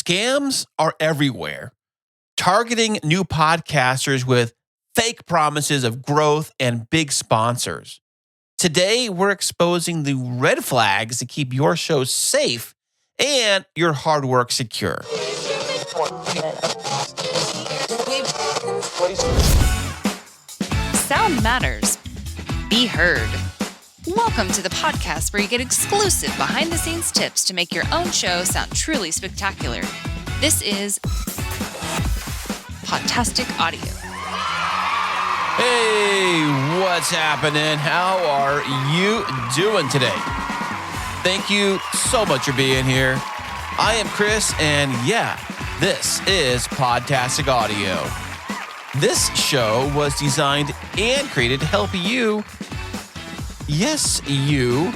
Scams are everywhere, targeting new podcasters with fake promises of growth and big sponsors. Today, we're exposing the red flags to keep your show safe and your hard work secure. Sound matters. Be heard. Welcome to the podcast where you get exclusive behind-the-scenes tips to make your own show sound truly spectacular. This is Podtastic Audio. Hey, what's happening? How are you doing today? Thank you so much for being here. I am Chris, and yeah, this is Podtastic Audio. This show was designed and created to help you, yes, you,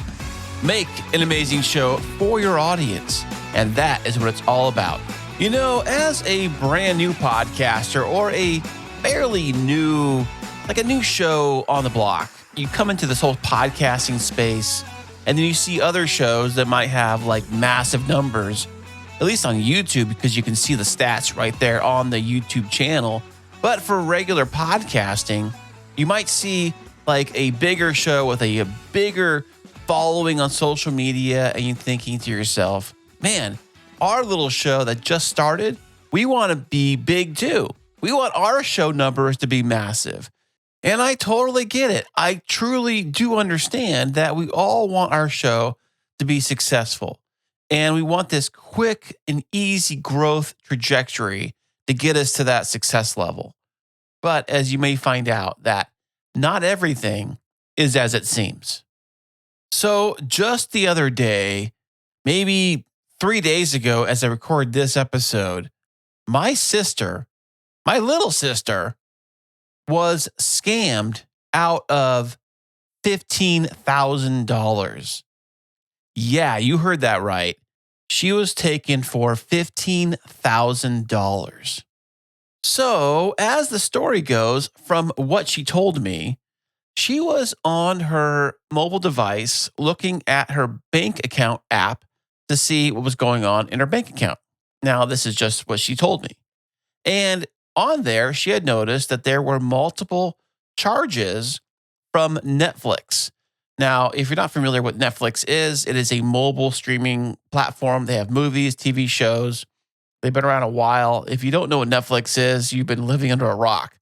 make an amazing show for your audience. And that is what it's all about. You know, as a brand new podcaster or a fairly new, like a new show on the block, you come into this whole podcasting space and then you see other shows that might have like massive numbers, at least on YouTube, because you can see the stats right there on the YouTube channel. But for regular podcasting, you might see like a bigger show with a bigger following on social media, and you're thinking to yourself, man, our little show that just started, we want to be big too. We want our show numbers to be massive. And I totally get it. I truly do understand that we all want our show to be successful. And we want this quick and easy growth trajectory to get us to that success level. But as you may find out, that not everything is as it seems. So just the other day, maybe 3 days ago, as I record this episode, my sister, my little sister, was scammed out of $15,000. Yeah, you heard that right. She was taken for $15,000. So, as the story goes, from what she told me, she was on her mobile device looking at her bank account app to see what was going on in her bank account. Now, this is just what she told me. And on there, she had noticed that there were multiple charges from Netflix. Now, if you're not familiar with what Netflix is, it is a mobile streaming platform. They have movies, TV shows. They've been around a while. If you don't know what Netflix is, you've been living under a rock.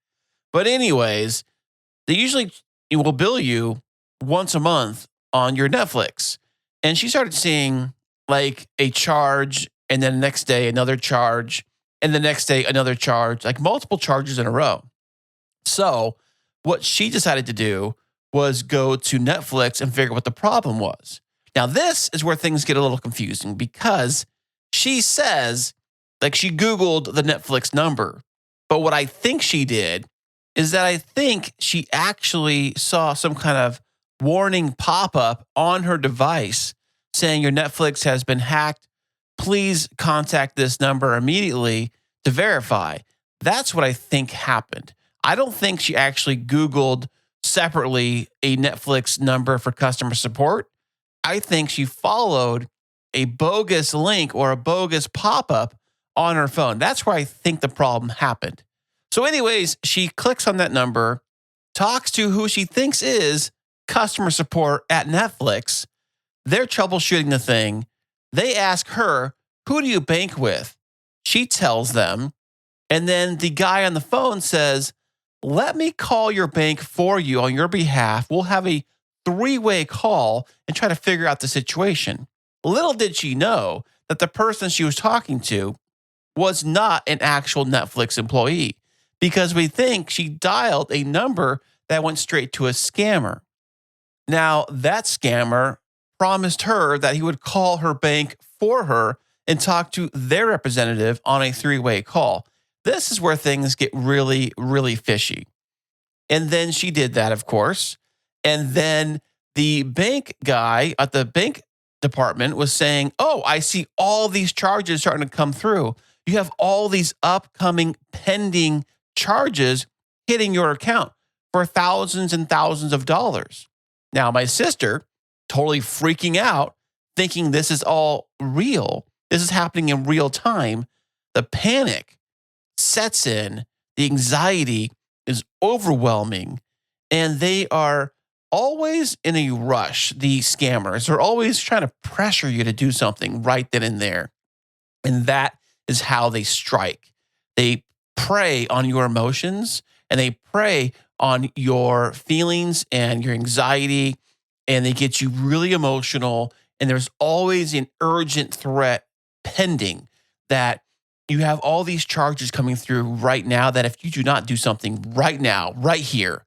But anyways, they usually will bill you once a month on your Netflix. And she started seeing like a charge, and then the next day another charge, and the next day another charge, like multiple charges in a row. So what she decided to do was go to Netflix and figure out what the problem was. Now, this is where things get a little confusing because she says, like, she Googled the Netflix number. But what I think she did is that I think she actually saw some kind of warning pop-up on her device saying your Netflix has been hacked. Please contact this number immediately to verify. That's what I think happened. I don't think she actually Googled separately a Netflix number for customer support. I think she followed a bogus link or a bogus pop-up on her phone. That's where I think the problem happened. So anyways, she clicks on that number, talks to who she thinks is customer support at Netflix. They're troubleshooting the thing. They ask her, who do you bank with? She tells them. And then the guy on the phone says, let me call your bank for you on your behalf. We'll have a three-way call and try to figure out the situation. Little did she know that the person she was talking to was not an actual Netflix employee, because we think she dialed a number that went straight to a scammer. Now, that scammer promised her that he would call her bank for her and talk to their representative on a three-way call. This is where things get really, really fishy. And then she did that, of course. And then the bank guy at the bank department was saying, oh, I see all these charges starting to come through. You have all these upcoming pending charges hitting your account for thousands and thousands of dollars. Now, my sister, totally freaking out, thinking this is all real, this is happening in real time, the panic sets in, the anxiety is overwhelming, and they are always in a rush. The scammers are always trying to pressure you to do something right then and there. And that is how they strike. They prey on your emotions and they prey on your feelings and your anxiety, and they get you really emotional. And there's always an urgent threat pending that you have all these charges coming through right now that if you do not do something right now, right here,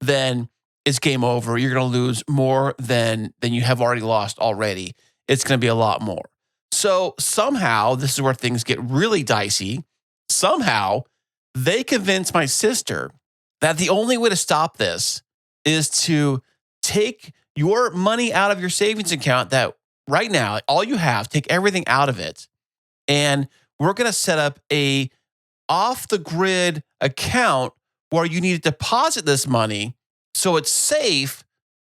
then it's game over. You're going to lose more than you have already lost already. It's going to be a lot more. So somehow, this is where things get really dicey. Somehow, they convince my sister that the only way to stop this is to take your money out of your savings account that right now, all you have, take everything out of it. And we're going to set up a off the grid account where you need to deposit this money so it's safe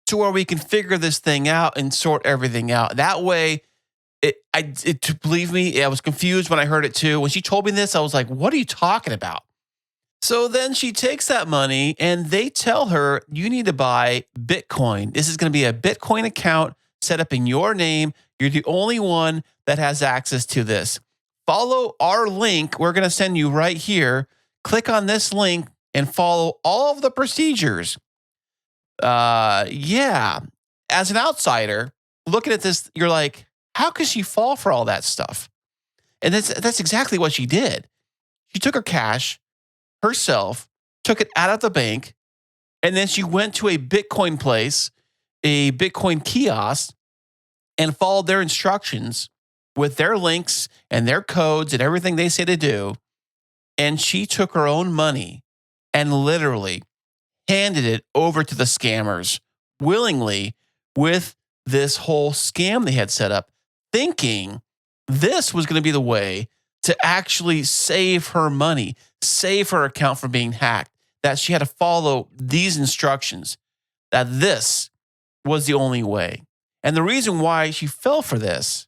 to where we can figure this thing out and sort everything out. That way, believe me, I was confused when I heard it too. When she told me this, I was like, what are you talking about? So then she takes that money and they tell her, you need to buy Bitcoin. This is going to be a Bitcoin account set up in your name. You're the only one that has access to this. Follow our link. We're going to send you right here. Click on this link and follow all of the procedures. Yeah. As an outsider, looking at this, you're like, how could she fall for all that stuff? And that's exactly what she did. She took her cash herself, took it out of the bank, and then she went to a Bitcoin place, a Bitcoin kiosk, and followed their instructions with their links and their codes and everything they say to do. And she took her own money and literally handed it over to the scammers willingly with this whole scam they had set up, thinking this was going to be the way to actually save her money, save her account from being hacked, that she had to follow these instructions, that this was the only way. And the reason why she fell for this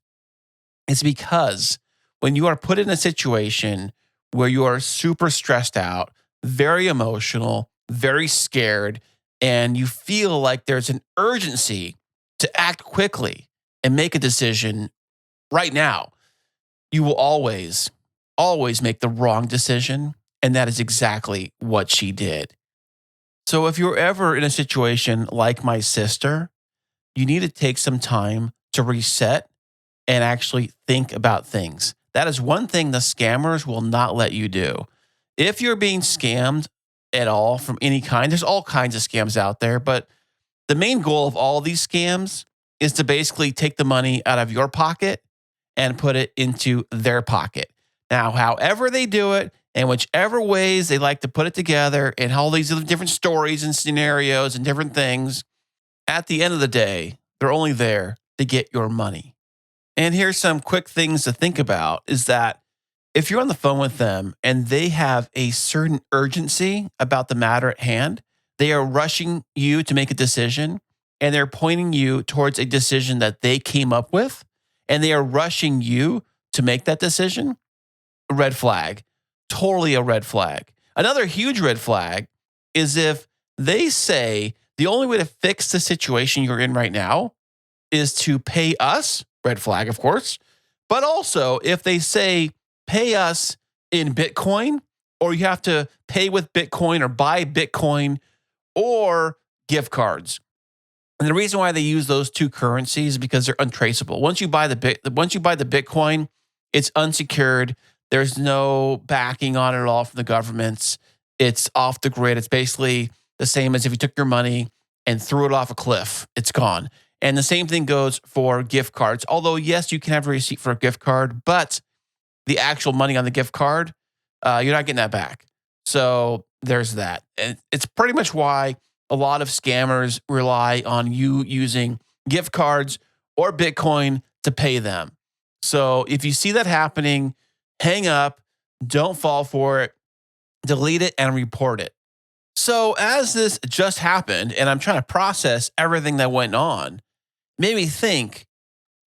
is because when you are put in a situation where you are super stressed out, very emotional, very scared, and you feel like there's an urgency to act quickly and make a decision right now, you will always make the wrong decision. And that is exactly what she did. So if you're ever in a situation like my sister, you need to take some time to reset and actually think about things. That is one thing the scammers will not let you do. If you're being scammed at all from any kind, there's all kinds of scams out there, but the main goal of all these scams is to basically take the money out of your pocket and put it into their pocket. Now, however they do it and whichever ways they like to put it together and all these different stories and scenarios and different things, at the end of the day, they're only there to get your money. And here's some quick things to think about is that if you're on the phone with them and they have a certain urgency about the matter at hand, they are rushing you to make a decision and they're pointing you towards a decision that they came up with and they are rushing you to make that decision, a red flag, totally a red flag. Another huge red flag is if they say the only way to fix the situation you're in right now is to pay us, red flag, of course, but also if they say pay us in Bitcoin, or you have to pay with Bitcoin or buy Bitcoin or gift cards. And the reason why they use those two currencies is because they're untraceable. Once you buy the Bitcoin, it's unsecured. There's no backing on it at all from the governments. It's off the grid. It's basically the same as if you took your money and threw it off a cliff. It's gone. And the same thing goes for gift cards. Although, yes, you can have a receipt for a gift card, but the actual money on the gift card, you're not getting that back. So there's that. And it's pretty much why a lot of scammers rely on you using gift cards or Bitcoin to pay them. So if you see that happening, hang up, don't fall for it, delete it, and report it. So as this just happened, and I'm trying to process everything that went on, made me think,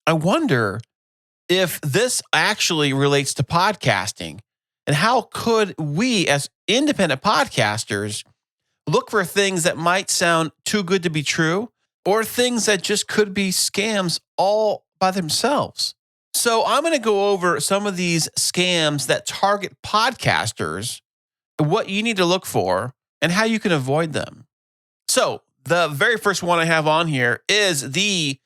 I wonder if this actually relates to podcasting and how could we as independent podcasters look for things that might sound too good to be true or things that just could be scams all by themselves. So I'm going to go over some of these scams that target podcasters, what you need to look for, and how you can avoid them. So the very first one I have on here is the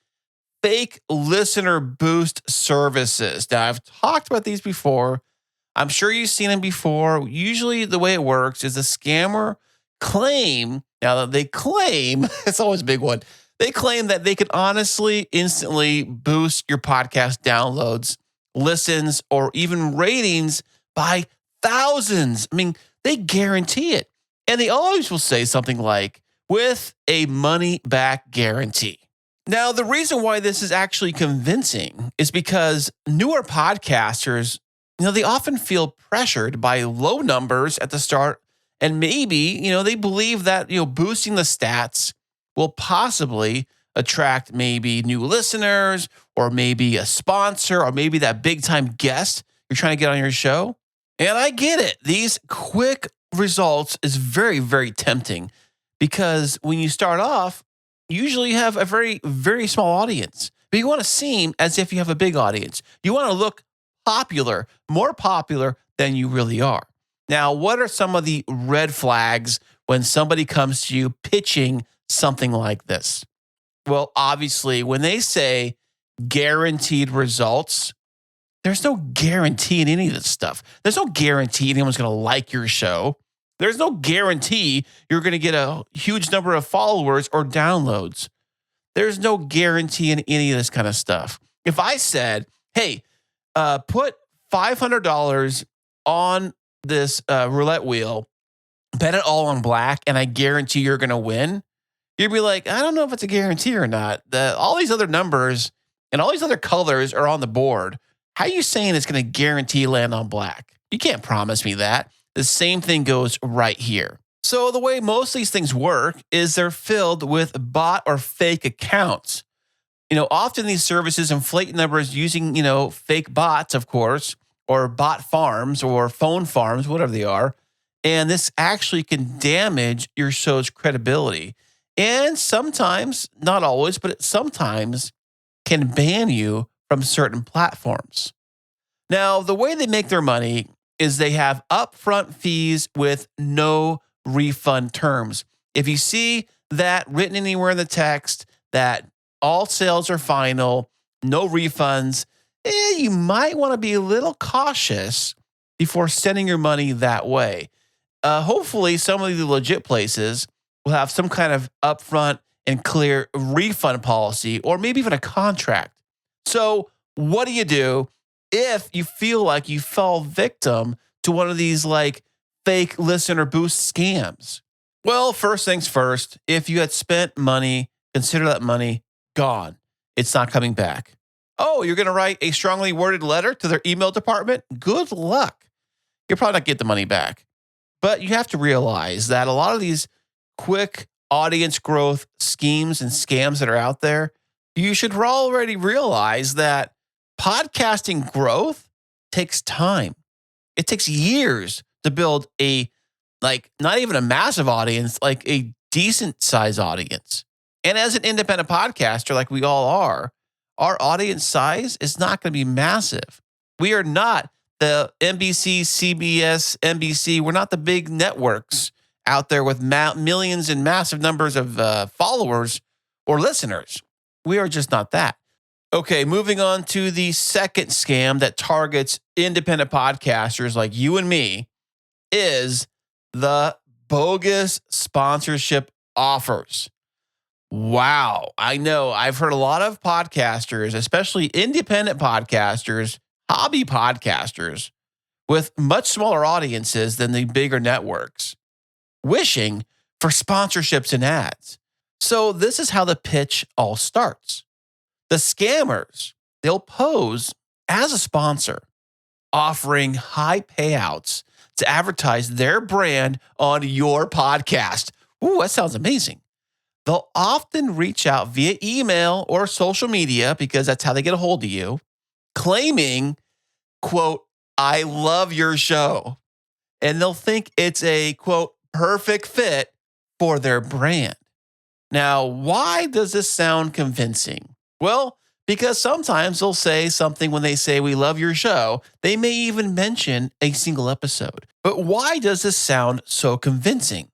fake listener boost services. Now, I've talked about these before. I'm sure you've seen them before. Usually the way it works is the scammer they claim, it's always a big one. They claim that they can honestly, instantly boost your podcast downloads, listens, or even ratings by thousands. I mean, they guarantee it. And they always will say something like, with a money back guarantee. Now, the reason why this is actually convincing is because newer podcasters, they often feel pressured by low numbers at the start. And maybe, they believe that, boosting the stats will possibly attract maybe new listeners or maybe a sponsor or maybe that big time guest you're trying to get on your show. And I get it. These quick results is very, very tempting because when you start off, usually you have a very, very small audience, but you want to seem as if you have a big audience. You want to look popular, more popular than you really are. Now, what are some of the red flags when somebody comes to you pitching something like this? Well, obviously, when they say guaranteed results, there's no guarantee in any of this stuff. There's no guarantee anyone's going to like your show. There's no guarantee you're going to get a huge number of followers or downloads. There's no guarantee in any of this kind of stuff. If I said, hey, put $500 on this roulette wheel, bet it all on black, and I guarantee you're going to win, you'd be like, I don't know if it's a guarantee or not. All these other numbers and all these other colors are on the board. How are you saying it's going to guarantee land on black? You can't promise me that. The same thing goes right here. So the way most of these things work is they're filled with bot or fake accounts. Often these services inflate numbers using, fake bots, of course, or bot farms or phone farms, whatever they are. And this actually can damage your show's credibility. And sometimes, not always, but sometimes can ban you from certain platforms. Now, the way they make their money is they have upfront fees with no refund terms. If you see that written anywhere in the text that all sales are final, no refunds, you might want to be a little cautious before sending your money that way. Hopefully, some of the legit places will have some kind of upfront and clear refund policy or maybe even a contract. So what do you do if you feel like you fell victim to one of these fake listener boost scams? Well, first things first, if you had spent money, consider that money gone. It's not coming back. Oh, you're going to write a strongly worded letter to their email department? Good luck. You'll probably not get the money back. But you have to realize that a lot of these quick audience growth schemes and scams that are out there, you should already realize that podcasting growth takes time. It takes years to build not even a massive audience, like a decent size audience. And as an independent podcaster, like we all are, our audience size is not going to be massive. We are not the NBC, CBS, NBC. We're not the big networks out there with millions and massive numbers of followers or listeners. We are just not that. Okay, moving on to the second scam that targets independent podcasters like you and me is the bogus sponsorship offers. Wow. I know I've heard a lot of podcasters, especially independent podcasters, hobby podcasters with much smaller audiences than the bigger networks, wishing for sponsorships and ads. So this is how the pitch all starts. The scammers, they'll pose as a sponsor, offering high payouts to advertise their brand on your podcast. Ooh, that sounds amazing. They'll often reach out via email or social media because that's how they get a hold of you. claiming, quote, I love your show. And they'll think it's a, quote, perfect fit for their brand. Now, why does this sound convincing? Well, because sometimes they'll say something when they say, we love your show. They may even mention a single episode. But why does this sound so convincing?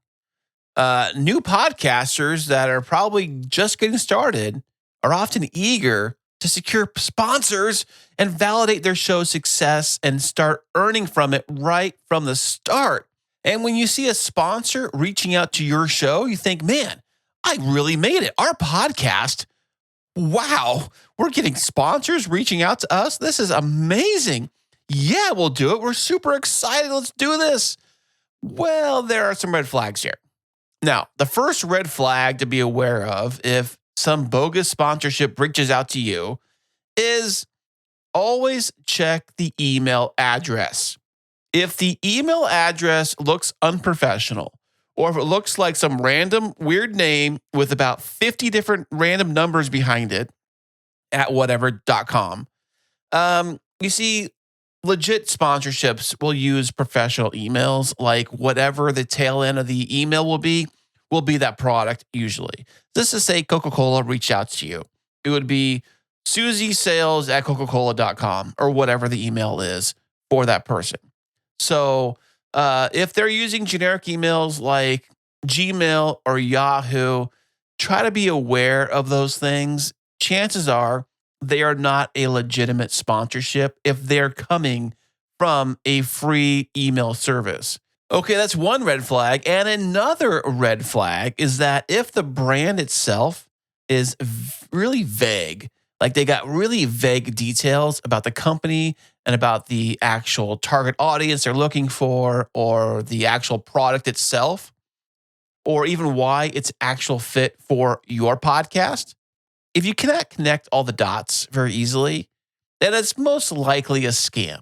New podcasters that are probably just getting started are often eager to secure sponsors and validate their show's success and start earning from it right from the start. And when you see a sponsor reaching out to your show, you think, man, I really made it. Our podcast, wow, we're getting sponsors reaching out to us. This is amazing. Yeah, we'll do it. We're super excited. Let's do this. Well, there are some red flags here. Now, the first red flag to be aware of if some bogus sponsorship reaches out to you is always check the email address. If the email address looks unprofessional, or if it looks like some random weird name with about 50 different random numbers behind it at whatever.com, you see, legit sponsorships will use professional emails, like whatever the tail end of the email will be that product usually. This is say Coca-Cola reached out to you. It would be susiesales@coca-cola.com or whatever the email is for that person. So if they're using generic emails like Gmail or Yahoo, try to be aware of those things. Chances are they are not a legitimate sponsorship if they're coming from a free email service. Okay, that's one red flag. And another red flag is that if the brand itself is really vague, like they got really vague details about the company and about the actual target audience they're looking for, or the actual product itself, or even why it's actual fit for your podcast. If you cannot connect all the dots very easily, then it's most likely a scam.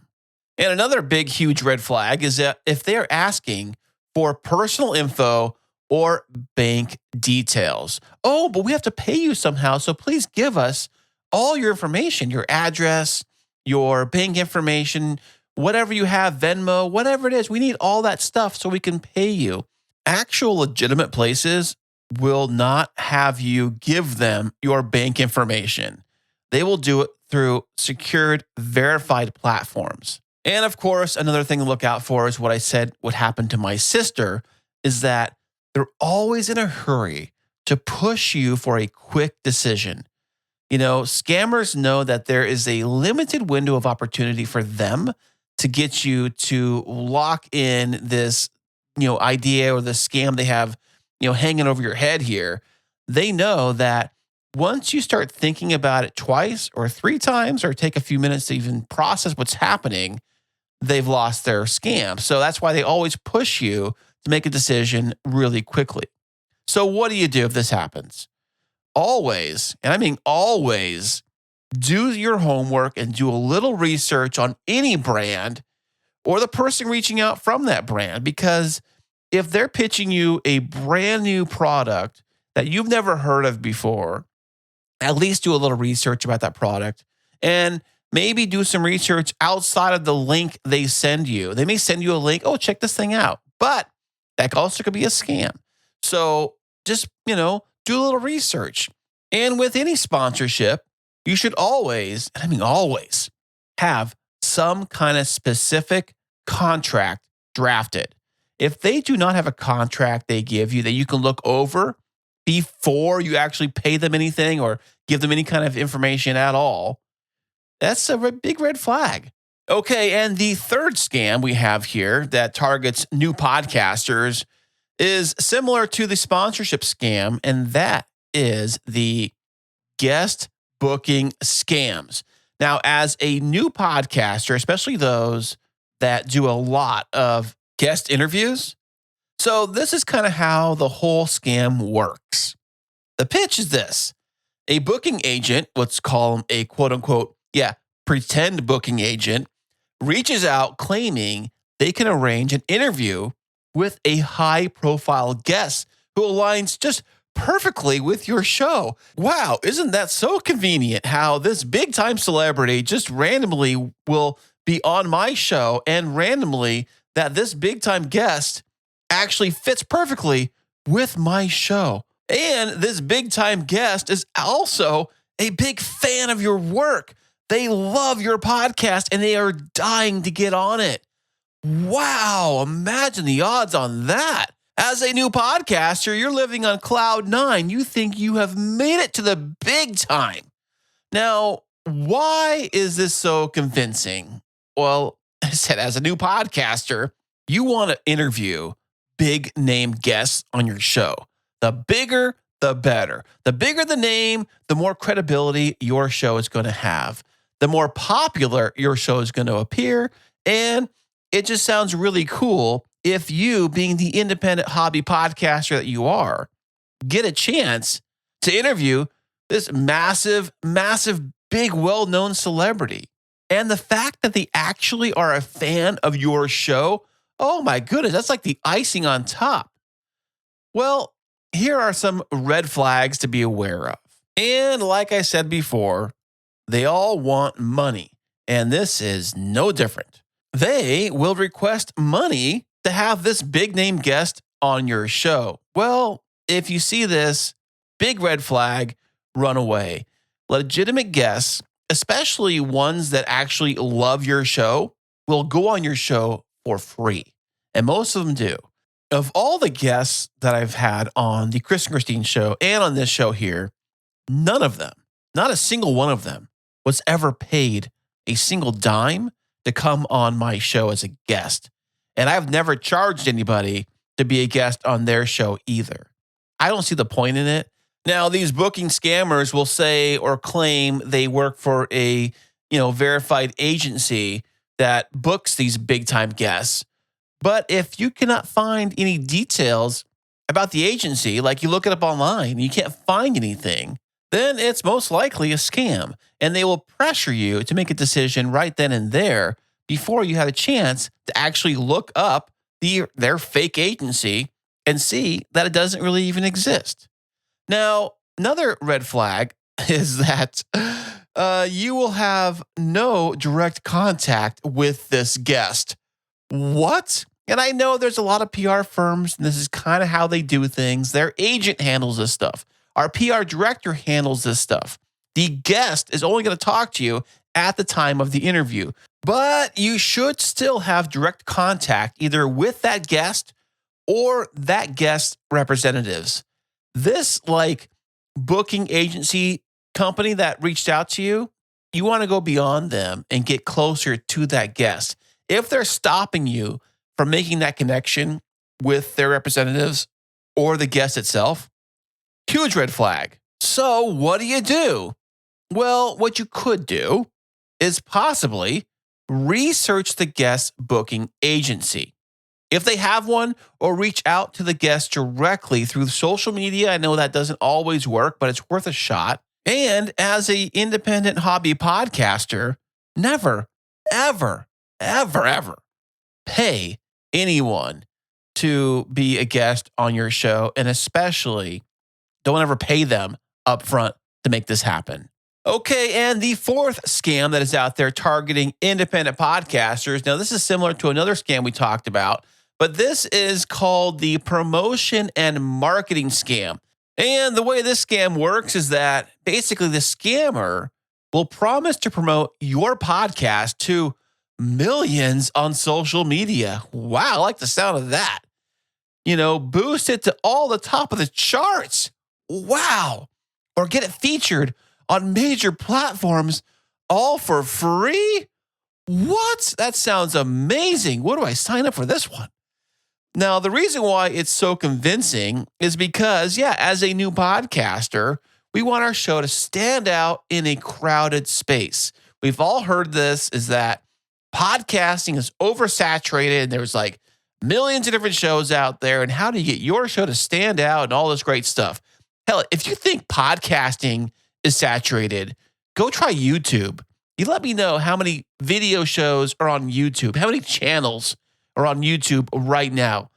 And another big, huge red flag is that if they're asking for personal info or bank details. Oh, but we have to pay you somehow, so please give us all your information, your address, your bank information, whatever you have, Venmo, whatever it is. We need all that stuff so we can pay you. Actual legitimate places will not have you give them your bank information. They will do it through secured, verified platforms. And of course, another thing to look out for is what I said would happen to my sister, is that they're always in a hurry to push you for a quick decision. You know, scammers know that there is a limited window of opportunity for them to get you to lock in this, idea or the scam they have, hanging over your head here. They know that once you start thinking about it twice or three times, or take a few minutes to even process what's happening, they've lost their scam. So that's why they always push you to make a decision really quickly. So what do you do if this happens? Always, and I mean always, do your homework and do a little research on any brand or the person reaching out from that brand. Because if they're pitching you a brand new product that you've never heard of before, at least do a little research about that product, and maybe do some research outside of the link they send you. They may send you a link, oh, check this thing out. But that also could be a scam. So just, do a little research. And with any sponsorship, you should always, and I mean always, have some kind of specific contract drafted. If they do not have a contract they give you that you can look over before you actually pay them anything or give them any kind of information at all, that's a big red flag. Okay, and the third scam we have here that targets new podcasters is similar to the sponsorship scam, and that is the guest booking scams. Now, as a new podcaster, especially those that do a lot of guest interviews, so this is kind of how the whole scam works. The pitch is this. A booking agent, let's call him a quote unquote, pretend booking agent, reaches out claiming they can arrange an interview with a high profile guest who aligns just perfectly with your show. Wow, isn't that so convenient how this big time celebrity just randomly will be on my show and randomly that this big time guest actually fits perfectly with my show. And this big time guest is also a big fan of your work. They love your podcast and they are dying to get on it. Wow, imagine the odds on that. As a new podcaster, you're living on cloud nine. You think you have made it to the big time. Now, why is this so convincing? Well, I said, as a new podcaster, you want to interview big name guests on your show. The bigger, the better. The bigger the name, the more credibility your show is going to have. The more popular your show is going to appear. And it just sounds really cool if you, being the independent hobby podcaster that you are, get a chance to interview this massive, big, well-known celebrity. And the fact that they actually are a fan of your show, oh my goodness, that's like the icing on top. Well, here are some red flags to be aware of. And like I said before, they all want money. And this is no different. They will request money to have this big name guest on your show. Well, if you see this, big red flag, run away. Legitimate guests, especially ones that actually love your show, will go on your show for free. And most of them do. Of all the guests that I've had on the Chris and Christine show and on this show here, none of them, not a single one of them, was ever paid a single dime to come on my show as a guest. And I've never charged anybody to be a guest on their show either. I don't see the point in it. Now, these booking scammers will say or claim they work for a, verified agency that books these big time guests. But if you cannot find any details about the agency, like you look it up online, and you can't find anything, then it's most likely a scam. And they will pressure you to make a decision right then and there before you had a chance to actually look up their fake agency and see that it doesn't really even exist. Now, another red flag is that you will have no direct contact with this guest. What? And I know there's a lot of PR firms, and this is kind of how they do things. Their agent handles this stuff. Our PR director handles this stuff. The guest is only going to talk to you at the time of the interview. But you should still have direct contact either with that guest or that guest's representatives. This booking agency company that reached out to you, you want to go beyond them and get closer to that guest. If they're stopping you from making that connection with their representatives or the guest itself, huge red flag. So what do? Well, what you could do is possibly research the guest booking agency. If they have one, or reach out to the guest directly through social media. I know that doesn't always work, but it's worth a shot. And as an independent hobby podcaster, never, ever pay anyone to be a guest on your show. And especially don't ever pay them up front to make this happen. Okay, and the fourth scam that is out there targeting independent podcasters. Now, this is similar to another scam we talked about, but this is called the promotion and marketing scam. And the way this scam works is that basically the scammer will promise to promote your podcast to millions on social media. Wow, I like the sound of that. Boost it to all the top of the charts. Wow. Or get it featured on major platforms, all for free? What? That sounds amazing. Where do I sign up for this one? Now, the reason why it's so convincing is because, as a new podcaster, we want our show to stand out in a crowded space. We've all heard this, is that podcasting is oversaturated and there's millions of different shows out there. And how do you get your show to stand out and all this great stuff? Hell, if you think podcasting is saturated, go try YouTube. You let me know how many video shows are on YouTube, how many channels are on YouTube right now.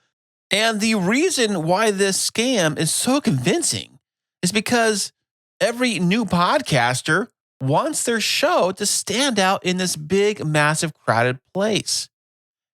And the reason why this scam is so convincing is because every new podcaster wants their show to stand out in this big, massive, crowded place.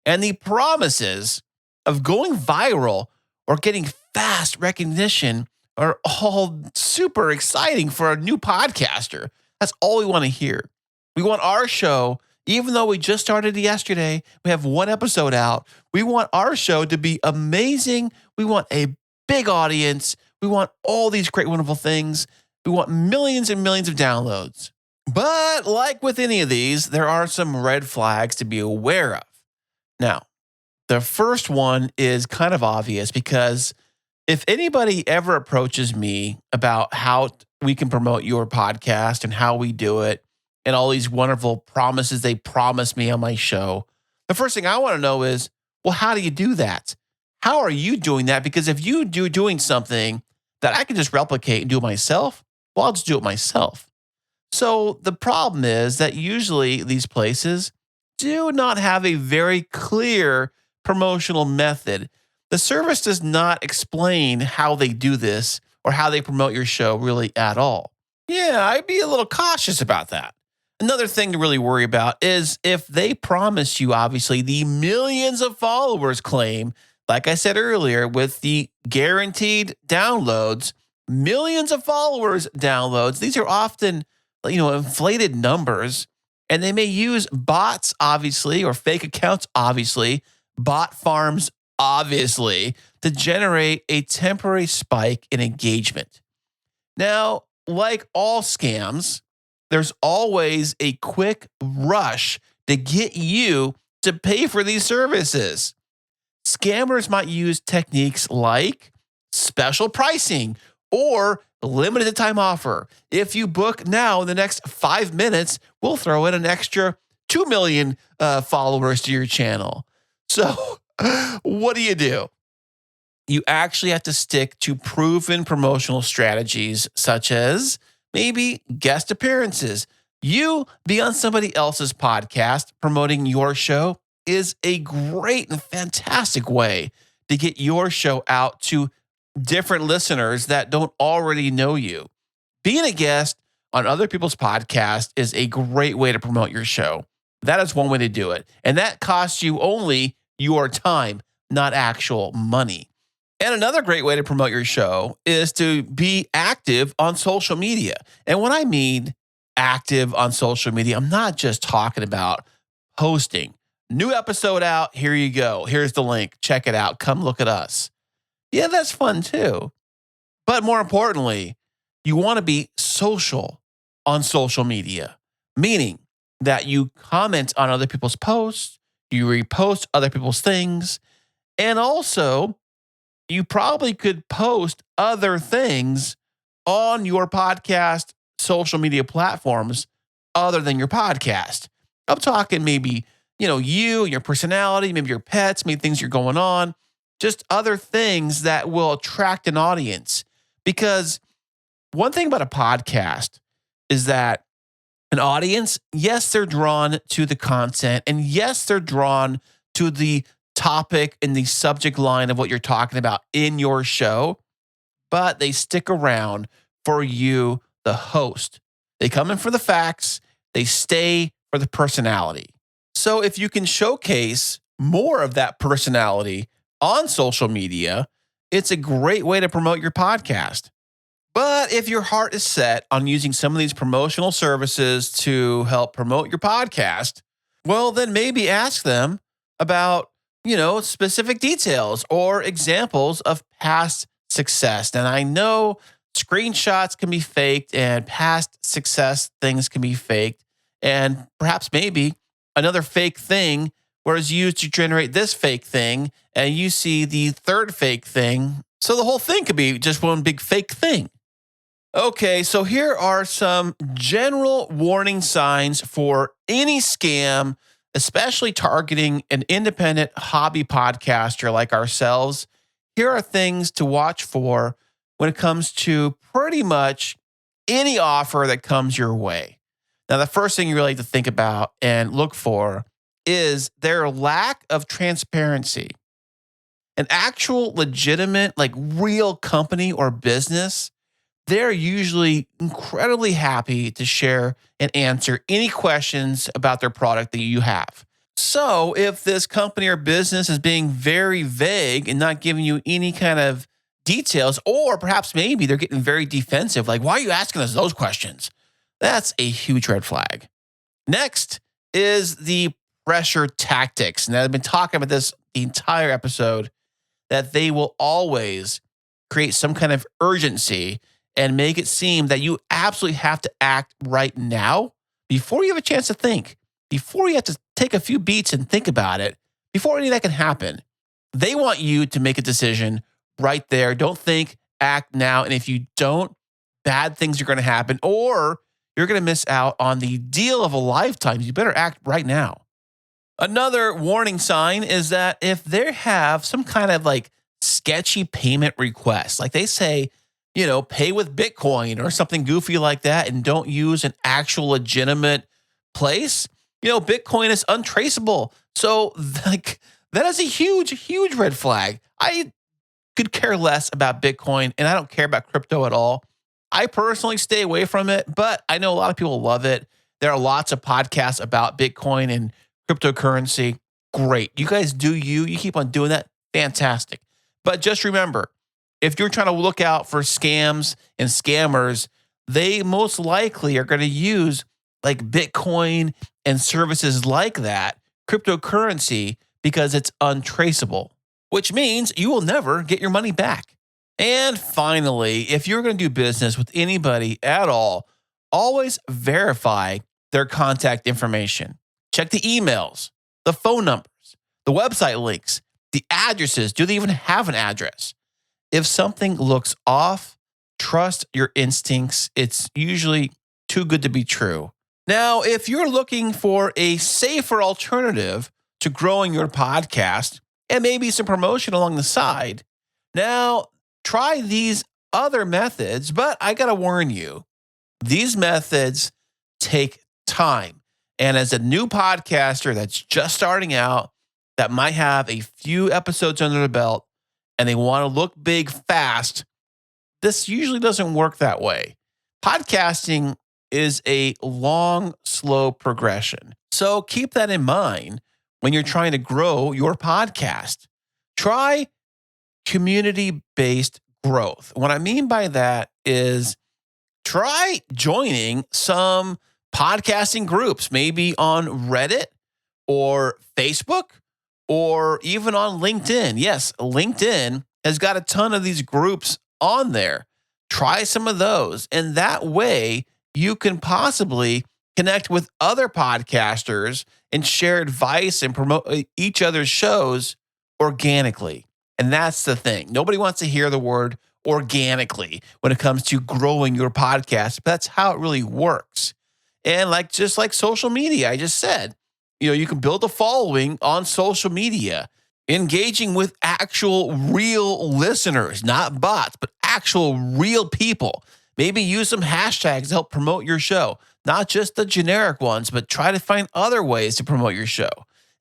And the promises of going viral or getting fast recognition are all super exciting for a new podcaster. That's all we want to hear. We want our show, even though we just started yesterday, we have one episode out. We want our show to be amazing. We want a big audience. We want all these great, wonderful things. We want millions and millions of downloads. But like with any of these, there are some red flags to be aware of. Now, the first one is kind of obvious because if anybody ever approaches me about how we can promote your podcast and how we do it and all these wonderful promises they promise me on my show, the first thing I want to know is, well, how do you do that? How are you doing that? Because if you doing something that I can just replicate and do it myself, well, I'll just do it myself. So the problem is that usually these places do not have a very clear promotional method. The service does not explain how they do this or how they promote your show really at all. Yeah, I'd be a little cautious about that. Another thing to really worry about is if they promise you, obviously, the millions of followers claim, like I said earlier, with the guaranteed downloads, millions of followers downloads, these are often, inflated numbers. And they may use bots, obviously, or fake accounts, obviously, bot farms, obviously, to generate a temporary spike in engagement. Now, like all scams, there's always a quick rush to get you to pay for these services. Scammers might use techniques like special pricing or limited time offer. If you book now in the next 5 minutes, we'll throw in an extra 2 million followers to your channel. So what do? You actually have to stick to proven promotional strategies, such as maybe guest appearances. You be on somebody else's podcast promoting your show is a great and fantastic way to get your show out to different listeners that don't already know you. Being a guest on other people's podcasts is a great way to promote your show. That is one way to do it. And that costs you only your time, not actual money. And another great way to promote your show is to be active on social media. And when I mean active on social media, I'm not just talking about posting. New episode out, here you go. Here's the link. Check it out. Come look at us. Yeah, that's fun too. But more importantly, you want to be social on social media, meaning that you comment on other people's posts, you repost other people's things, and also you probably could post other things on your podcast social media platforms other than your podcast. I'm talking maybe, you and your personality, maybe your pets, maybe things you're going on, just other things that will attract an audience. Because one thing about a podcast is that an audience, yes, they're drawn to the content, and yes, they're drawn to the topic and the subject line of what you're talking about in your show, but they stick around for you, the host. They come in for the facts, they stay for the personality. So if you can showcase more of that personality on social media, it's a great way to promote your podcast. But if your heart is set on using some of these promotional services to help promote your podcast, well, then maybe ask them about, specific details or examples of past success. And I know screenshots can be faked and past success things can be faked. And perhaps maybe another fake thing was used to generate this fake thing, and you see the third fake thing. So the whole thing could be just one big fake thing. Okay, so here are some general warning signs for any scam, especially targeting an independent hobby podcaster like ourselves. Here are things to watch for when it comes to pretty much any offer that comes your way. Now, the first thing you really have to think about and look for is their lack of transparency. An actual legitimate, like real company or business, they're usually incredibly happy to share and answer any questions about their product that you have. So if this company or business is being very vague and not giving you any kind of details, or perhaps maybe they're getting very defensive, like, why are you asking us those questions? That's a huge red flag. Next is the pressure tactics. And I've been talking about this the entire episode, that they will always create some kind of urgency and make it seem that you absolutely have to act right now before you have a chance to think, before you have to take a few beats and think about it, before any of that can happen. They want you to make a decision right there. Don't think, act now. And if you don't, bad things are going to happen, or you're going to miss out on the deal of a lifetime. You better act right now. Another warning sign is that if they have some kind of like sketchy payment request, like they say, pay with Bitcoin or something goofy like that, and don't use an actual legitimate place, Bitcoin is untraceable. So like that is a huge, huge red flag. I could care less about Bitcoin, and I don't care about crypto at all. I personally stay away from it, but I know a lot of people love it. There are lots of podcasts about Bitcoin and cryptocurrency. Great. You guys do you. You keep on doing that. Fantastic. But just remember, if you're trying to look out for scams and scammers, they most likely are going to use like Bitcoin and services like that, cryptocurrency, because it's untraceable, which means you will never get your money back. And finally, if you're going to do business with anybody at all, always verify their contact information. Check the emails, the phone numbers, the website links, the addresses. Do they even have an address? If something looks off, trust your instincts. It's usually too good to be true. Now, if you're looking for a safer alternative to growing your podcast and maybe some promotion along the side, now try these other methods, but I got to warn you, these methods take time. And as a new podcaster that's just starting out, that might have a few episodes under the belt, and they want to look big fast, this usually doesn't work that way. Podcasting is a long, slow progression. So keep that in mind when you're trying to grow your podcast. Try community-based growth. What I mean by that is try joining some podcasting groups, maybe on Reddit or Facebook or even on LinkedIn. Yes, LinkedIn has got a ton of these groups on there. Try some of those. And that way you can possibly connect with other podcasters and share advice and promote each other's shows organically. And that's the thing. Nobody wants to hear the word organically when it comes to growing your podcast, but that's how it really works. And just like social media, I just said, you can build a following on social media, engaging with actual real listeners, not bots, but actual real people. Maybe use some hashtags to help promote your show, not just the generic ones, but try to find other ways to promote your show.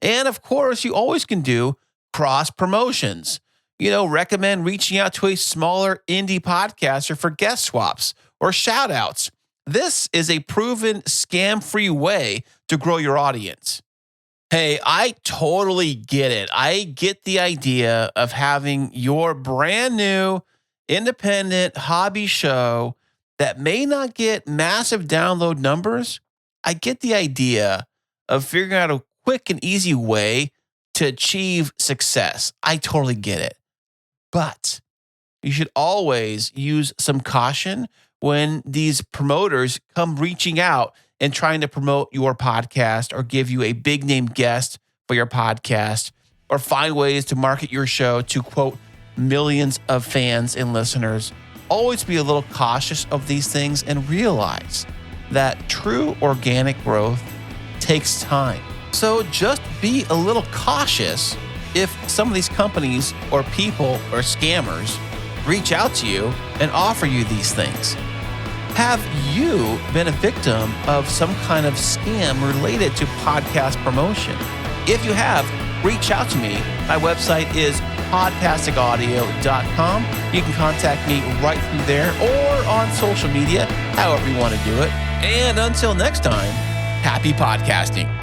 And of course, you always can do cross promotions. Recommend reaching out to a smaller indie podcaster for guest swaps or shout outs. This is a proven scam-free way to grow your audience. Hey, I totally get it. I get the idea of having your brand new independent hobby show that may not get massive download numbers. I get the idea of figuring out a quick and easy way to achieve success. I totally get it. But you should always use some caution when these promoters come reaching out and trying to promote your podcast or give you a big name guest for your podcast or find ways to market your show to, quote, millions of fans and listeners. Always be a little cautious of these things and realize that true organic growth takes time. So just be a little cautious if some of these companies or people or scammers reach out to you and offer you these things. Have you been a victim of some kind of scam related to podcast promotion? If you have, reach out to me. My website is podtasticaudio.com. You can contact me right through there or on social media, however you want to do it. And until next time, happy podcasting.